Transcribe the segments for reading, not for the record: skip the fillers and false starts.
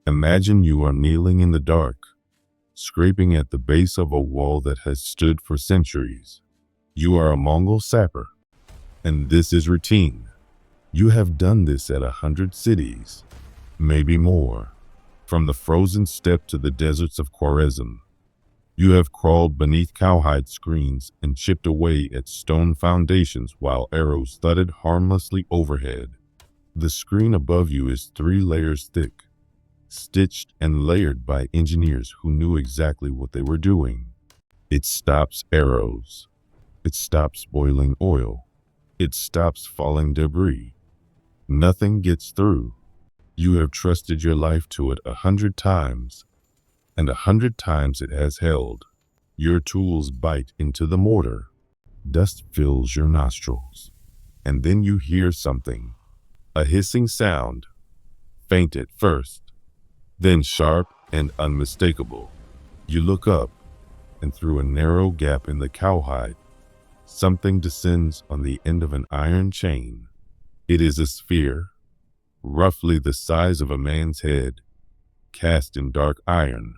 Imagine you are kneeling in the dark, scraping at the base of a wall that has stood for centuries. You are a Mongol sapper, and this is routine. You have done this at 100 cities, maybe more. From the frozen steppe to the deserts of Khwarezm, you have crawled beneath cowhide screens and chipped away at stone foundations while arrows thudded harmlessly overhead. The screen above you is 3 layers thick, stitched and layered by engineers who knew exactly what they were doing. It stops arrows. It stops boiling oil. It stops falling debris. Nothing gets through. You have trusted your life to it 100 times, and 100 times it has held. Your tools bite into the mortar. Dust fills your nostrils. And then you hear something. A hissing sound. Faint at first, then sharp and unmistakable. You look up, and through a narrow gap in the cowhide, something descends on the end of an iron chain. It is a sphere, roughly the size of a man's head, cast in dark iron.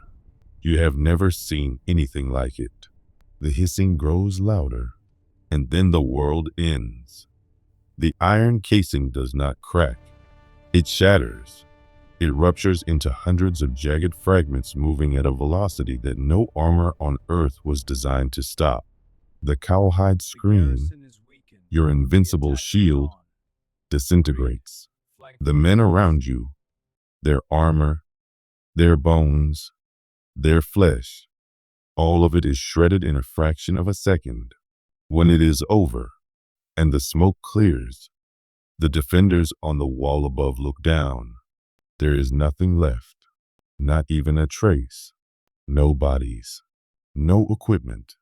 You have never seen anything like it. The hissing grows louder, and then the world ends. The iron casing does not crack. It shatters. It ruptures into hundreds of jagged fragments moving at a velocity that no armor on Earth was designed to stop. The cowhide screen, your invincible shield, disintegrates. The men around you, their armor, their bones, their flesh, all of it is shredded in a fraction of a second. When it is over, and the smoke clears, the defenders on the wall above look down. There is nothing left, not even a trace. No bodies, no equipment,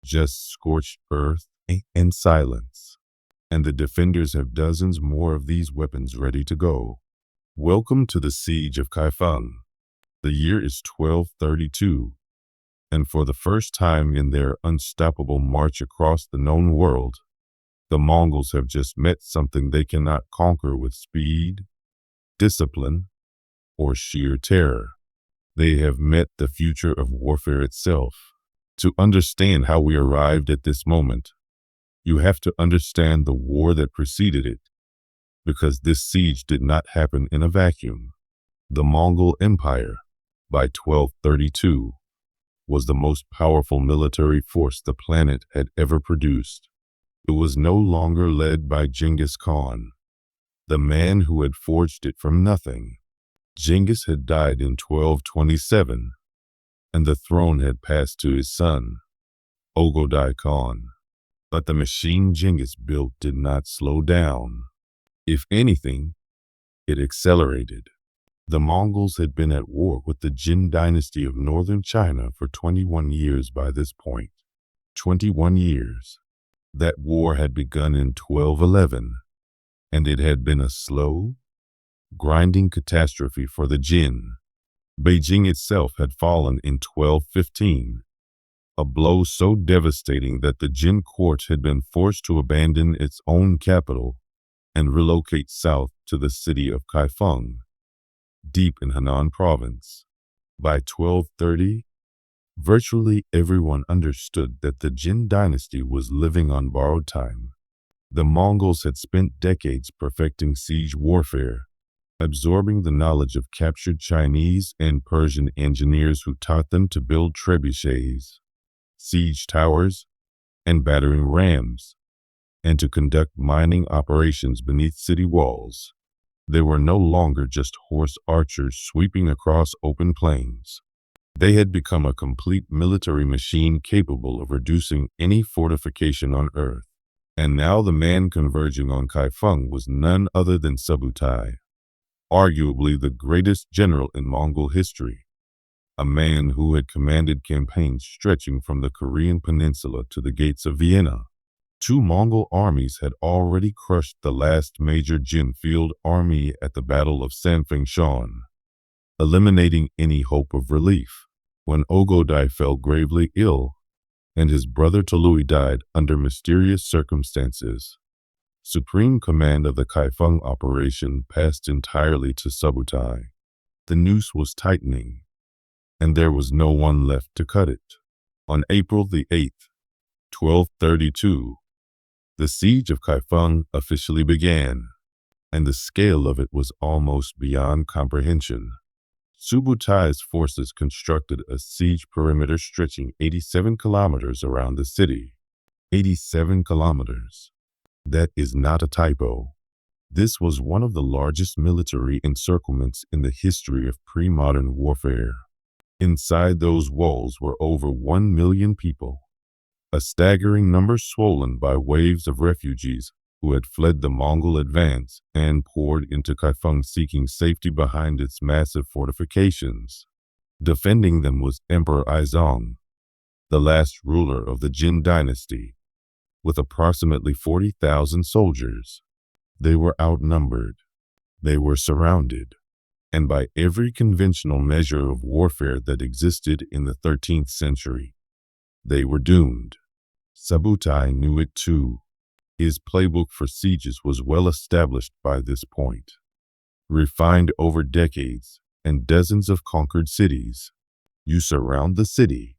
just scorched earth and silence. And the defenders have dozens more of these weapons ready to go. Welcome to the siege of Kaifeng. The year is 1232, and for the first time in their unstoppable march across the known world, the Mongols have just met something they cannot conquer with speed, discipline, or sheer terror. They have met the future of warfare itself. To understand how we arrived at this moment, you have to understand the war that preceded it, because this siege did not happen in a vacuum. The Mongol Empire, by 1232, was the most powerful military force the planet had ever produced. It was no longer led by Genghis Khan, the man who had forged it from nothing. Genghis had died in 1227, and the throne had passed to his son, Ogodai Khan. But the machine Genghis built did not slow down. If anything, it accelerated. The Mongols had been at war with the Jin dynasty of northern China for 21 years by this point. 21 years. That war had begun in 1211, and it had been a slow, grinding catastrophe for the Jin. Beijing itself had fallen in 1215, a blow so devastating that the Jin court had been forced to abandon its own capital and relocate south to the city of Kaifeng, deep in Henan province. By 1230, virtually everyone understood that the Jin dynasty was living on borrowed time. The Mongols had spent decades perfecting siege warfare, absorbing the knowledge of captured Chinese and Persian engineers who taught them to build trebuchets, siege towers, and battering rams, and to conduct mining operations beneath city walls. They were no longer just horse archers sweeping across open plains. They had become a complete military machine capable of reducing any fortification on Earth. And now the man converging on Kaifeng was none other than Subutai, arguably the greatest general in Mongol history, a man who had commanded campaigns stretching from the Korean peninsula to the gates of Vienna. 2 Mongol armies had already crushed the last major Jin field army at the Battle of Sanfengshan, eliminating any hope of relief. When Ogodai fell gravely ill, and his brother Tolui died under mysterious circumstances, supreme command of the Kaifeng operation passed entirely to Subutai. The noose was tightening, and there was no one left to cut it. On April the 8th, 1232, the siege of Kaifeng officially began, and the scale of it was almost beyond comprehension. Subutai's forces constructed a siege perimeter stretching 87 kilometers around the city. 87 kilometers. That is not a typo. This was one of the largest military encirclements in the history of pre-modern warfare. Inside those walls were over 1 million people, a staggering number swollen by waves of refugees who had fled the Mongol advance and poured into Kaifeng seeking safety behind its massive fortifications. Defending them was Emperor Aizong, the last ruler of the Jin dynasty, with approximately 40,000 soldiers. They were outnumbered, they were surrounded, and by every conventional measure of warfare that existed in the 13th century, they were doomed. Subutai knew it too. His playbook for sieges was well established by this point, refined over decades and dozens of conquered cities. You surround the city,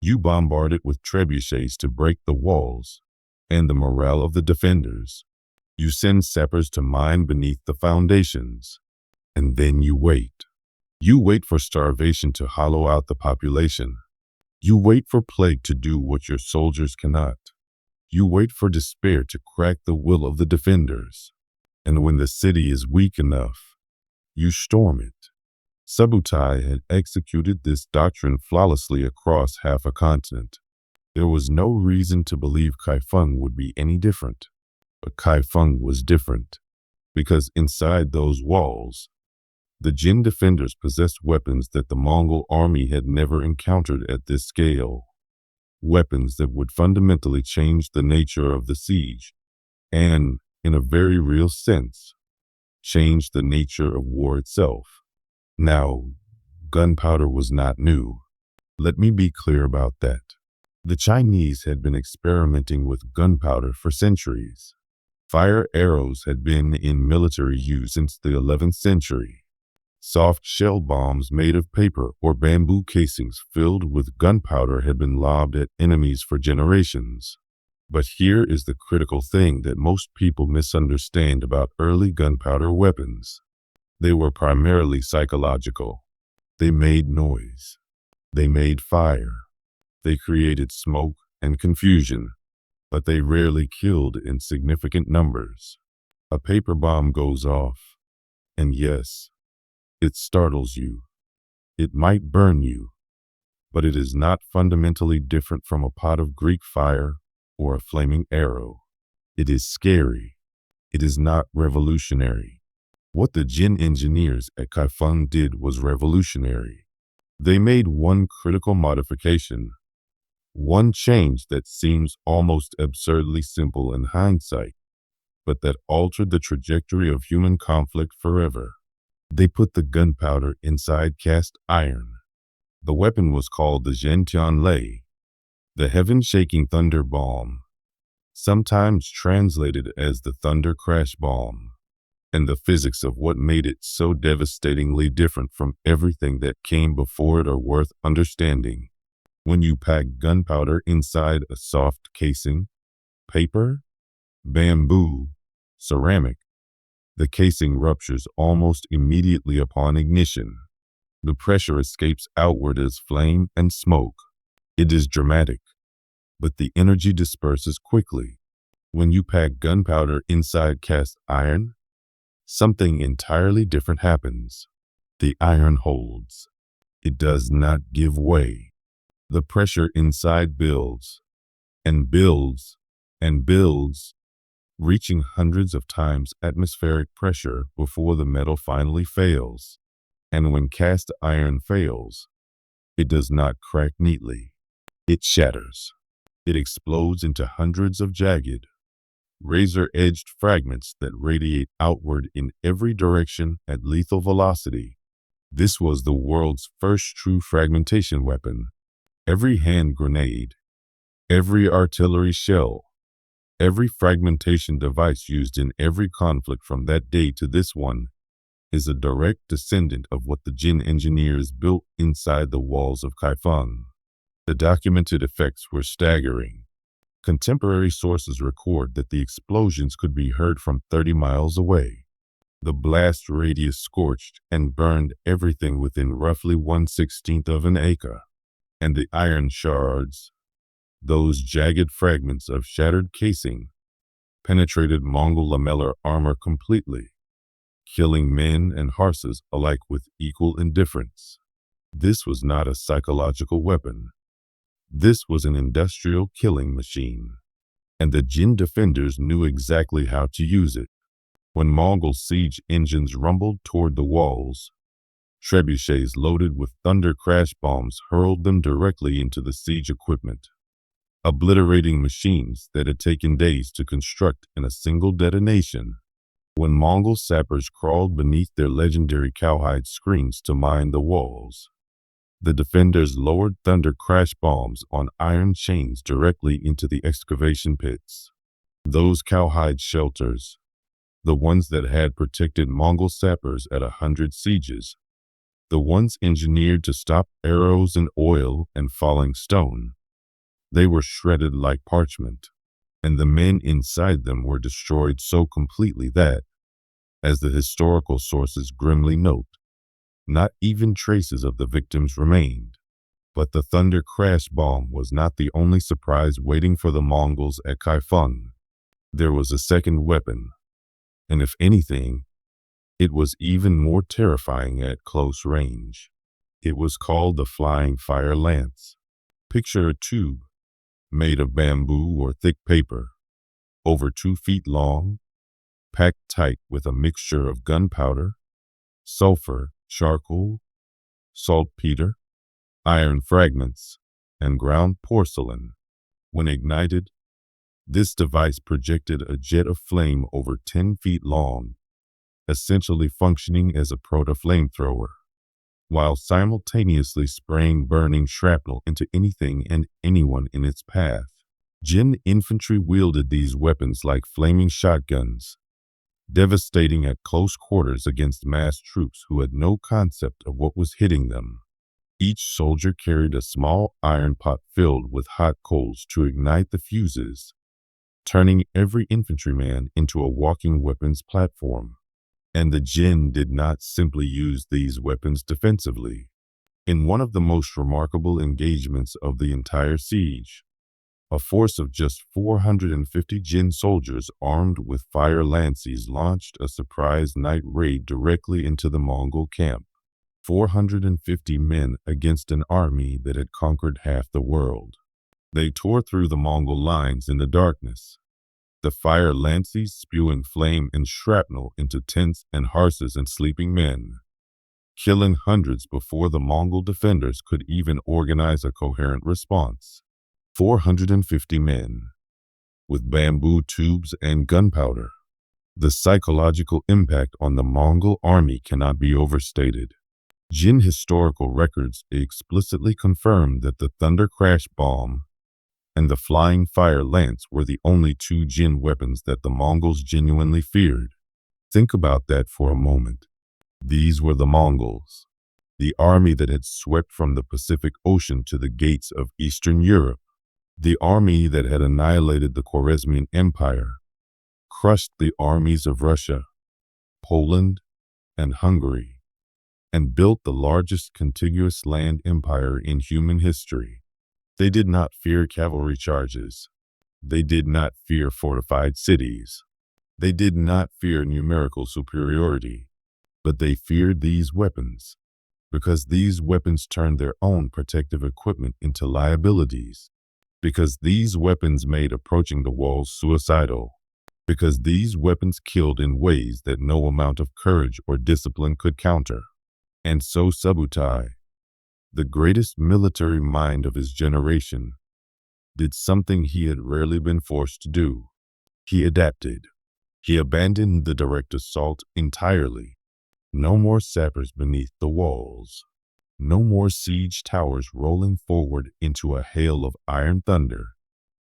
you bombard it with trebuchets to break the walls and the morale of the defenders. You send sappers to mine beneath the foundations, and then you wait. You wait for starvation to hollow out the population. You wait for plague to do what your soldiers cannot. You wait for despair to crack the will of the defenders. And when the city is weak enough, you storm it. Subutai had executed this doctrine flawlessly across half a continent. There was no reason to believe Kaifeng would be any different. But Kaifeng was different, because inside those walls, the Jin defenders possessed weapons that the Mongol army had never encountered at this scale. Weapons that would fundamentally change the nature of the siege, and, in a very real sense, change the nature of war itself. Now, gunpowder was not new. Let me be clear about that. The Chinese had been experimenting with gunpowder for centuries. Fire arrows had been in military use since the 11th century. Soft shell bombs made of paper or bamboo casings filled with gunpowder had been lobbed at enemies for generations. But here is the critical thing that most people misunderstand about early gunpowder weapons. They were primarily psychological. They made noise. They made fire. They created smoke and confusion, but they rarely killed in significant numbers. A paper bomb goes off, and yes, it startles you. It might burn you, but it is not fundamentally different from a pot of Greek fire or a flaming arrow. It is scary. It is not revolutionary. What the Jin engineers at Kaifeng did was revolutionary. They made one critical modification, one change that seems almost absurdly simple in hindsight, but that altered the trajectory of human conflict forever. They put the gunpowder inside cast iron. The weapon was called the Zhentian Lei, the heaven-shaking thunder bomb, sometimes translated as the thunder crash bomb. And the physics of what made it so devastatingly different from everything that came before it are worth understanding. When you pack gunpowder inside a soft casing, paper, bamboo, ceramic, the casing ruptures almost immediately upon ignition. The pressure escapes outward as flame and smoke. It is dramatic, but the energy disperses quickly. When you pack gunpowder inside cast iron, something entirely different happens. The iron holds. It does not give way. The pressure inside builds, and builds, and builds, reaching hundreds of times atmospheric pressure before the metal finally fails. And when cast iron fails, it does not crack neatly. It shatters. It explodes into hundreds of jagged, razor-edged fragments that radiate outward in every direction at lethal velocity. This was the world's first true fragmentation weapon. Every hand grenade, every artillery shell, every fragmentation device used in every conflict from that day to this one is a direct descendant of what the Jin engineers built inside the walls of Kaifeng. The documented effects were staggering. Contemporary sources record that the explosions could be heard from 30 miles away. The blast radius scorched and burned everything within roughly 1/16 of an acre. And the iron shards, those jagged fragments of shattered casing, penetrated Mongol lamellar armor completely, killing men and horses alike with equal indifference. This was not a psychological weapon. This was an industrial killing machine. And the Jin defenders knew exactly how to use it. When Mongol siege engines rumbled toward the walls, trebuchets loaded with thunder crash bombs hurled them directly into the siege equipment, obliterating machines that had taken days to construct in a single detonation. When Mongol sappers crawled beneath their legendary cowhide screens to mine the walls, the defenders lowered thunder crash bombs on iron chains directly into the excavation pits. Those cowhide shelters, the ones that had protected Mongol sappers at 100 sieges, the ones engineered to stop arrows and oil and falling stone, they were shredded like parchment, and the men inside them were destroyed so completely that, as the historical sources grimly note, not even traces of the victims remained. But the thunder crash bomb was not the only surprise waiting for the Mongols at Kaifeng. There was a second weapon, and if anything, it was even more terrifying at close range. It was called the flying fire lance. Picture a tube made of bamboo or thick paper, over 2 feet long, packed tight with a mixture of gunpowder, sulfur, charcoal, saltpeter, iron fragments, and ground porcelain. When ignited, this device projected a jet of flame over 10 feet long, essentially functioning as a proto-flamethrower, while simultaneously spraying burning shrapnel into anything and anyone in its path. Jin infantry wielded these weapons like flaming shotguns, devastating at close quarters against massed troops who had no concept of what was hitting them. Each soldier carried a small iron pot filled with hot coals to ignite the fuses, turning every infantryman into a walking weapons platform. And the Jin did not simply use these weapons defensively. In one of the most remarkable engagements of the entire siege, a force of just 450 Jin soldiers armed with fire lances launched a surprise night raid directly into the Mongol camp. 450 men against an army that had conquered half the world. They tore through the Mongol lines in the darkness, the fire lances spewing flame and shrapnel into tents and horses and sleeping men, killing hundreds before the Mongol defenders could even organize a coherent response. 450 men, with bamboo tubes and gunpowder. The psychological impact on the Mongol army cannot be overstated. Jin historical records explicitly confirm that the thunder crash bomb and the flying fire lance were the only 2 Jin weapons that the Mongols genuinely feared. Think about that for a moment. These were the Mongols, the army that had swept from the Pacific Ocean to the gates of Eastern Europe, the army that had annihilated the Mongol Empire, crushed the armies of Russia, Poland, and Hungary, and built the largest contiguous land empire in human history. They did not fear cavalry charges. They did not fear fortified cities. They did not fear numerical superiority. But they feared these weapons, because these weapons turned their own protective equipment into liabilities, because these weapons made approaching the walls suicidal, because these weapons killed in ways that no amount of courage or discipline could counter. And so Subutai, the greatest military mind of his generation, did something he had rarely been forced to do. He adapted. He abandoned the direct assault entirely. No more sappers beneath the walls. No more siege towers rolling forward into a hail of iron thunder.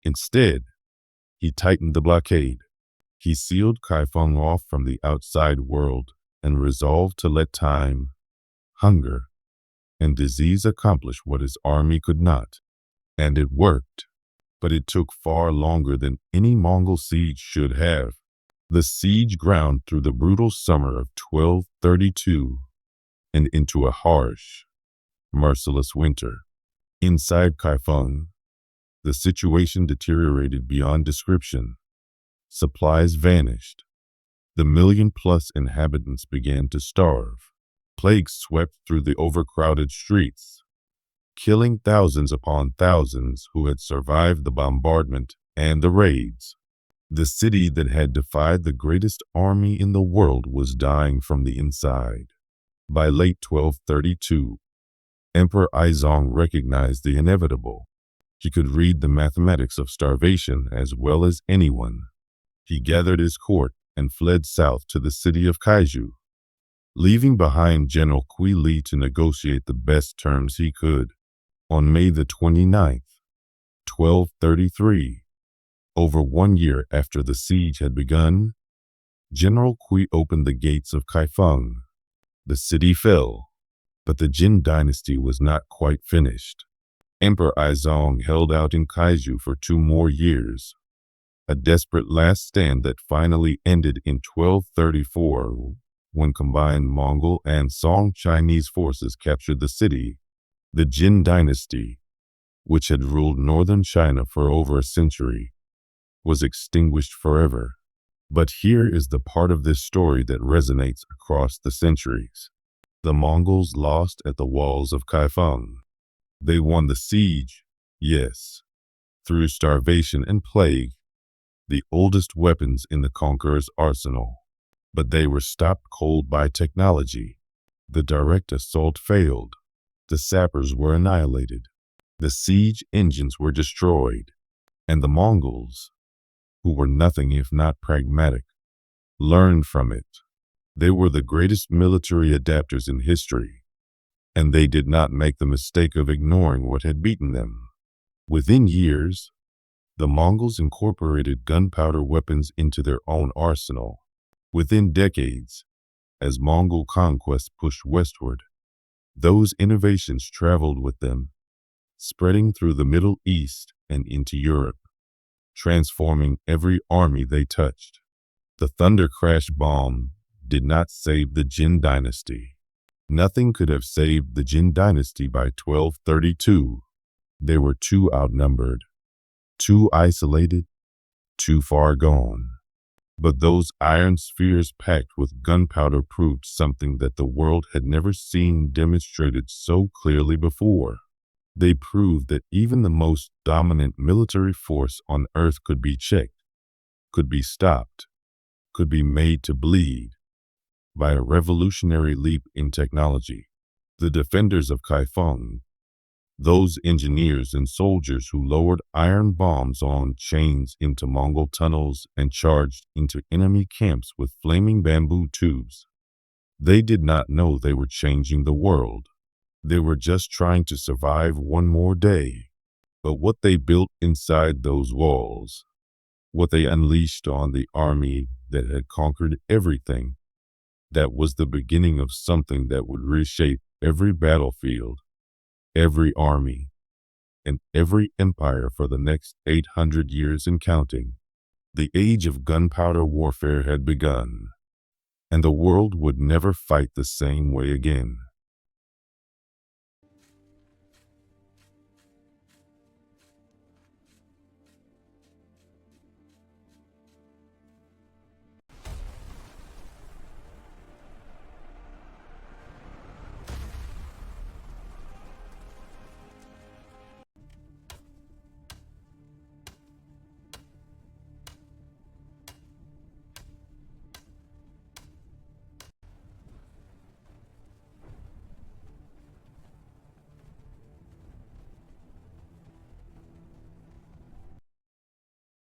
Instead, he tightened the blockade. He sealed Kaifeng off from the outside world and resolved to let time, hunger, and disease accomplish what his army could not. And it worked. But it took far longer than any Mongol siege should have. The siege ground through the brutal summer of 1232 and into a harsh, merciless winter. Inside Kaifeng, the situation deteriorated beyond description. Supplies vanished. The million-plus inhabitants began to starve. Plague swept through the overcrowded streets, killing thousands upon thousands who had survived the bombardment and the raids. The city that had defied the greatest army in the world was dying from the inside. By late 1232, Emperor Aizong recognized the inevitable. He could read the mathematics of starvation as well as anyone. He gathered his court and fled south to the city of Kaiju, leaving behind General Kui Li to negotiate the best terms he could. On May the 29th, 1233, over 1 year after the siege had begun, General Kui opened the gates of Kaifeng. The city fell, but the Jin dynasty was not quite finished. Emperor Aizong held out in Kaiju for 2 more years, a desperate last stand that finally ended in 1234 when combined Mongol and Song Chinese forces captured the city. The Jin dynasty, which had ruled northern China for over a century, was extinguished forever. But here is the part of this story that resonates across the centuries. The Mongols lost at the walls of Kaifeng. They won the siege, yes, through starvation and plague, the oldest weapons in the conqueror's arsenal. But they were stopped cold by technology. The direct assault failed. The sappers were annihilated. The siege engines were destroyed. And the Mongols, who were nothing if not pragmatic, learned from it. They were the greatest military adapters in history, and they did not make the mistake of ignoring what had beaten them. Within years, the Mongols incorporated gunpowder weapons into their own arsenal. Within decades, as Mongol conquest pushed westward, those innovations traveled with them, spreading through the Middle East and into Europe, transforming every army they touched. The Thunder Crash bomb did not save the Jin dynasty. Nothing could have saved the Jin dynasty by 1232. They were too outnumbered, too isolated, too far gone. But those iron spheres packed with gunpowder proved something that the world had never seen demonstrated so clearly before. They proved that even the most dominant military force on earth could be checked, could be stopped, could be made to bleed by a revolutionary leap in technology. The defenders of Kaifeng, those engineers and soldiers who lowered iron bombs on chains into Mongol tunnels and charged into enemy camps with flaming bamboo tubes, they did not know they were changing the world. They were just trying to survive one more day. But what they built inside those walls, what they unleashed on the army that had conquered everything, that was the beginning of something that would reshape every battlefield, every army, and every empire for the next 800 years and counting. The age of gunpowder warfare had begun, and the world would never fight the same way again.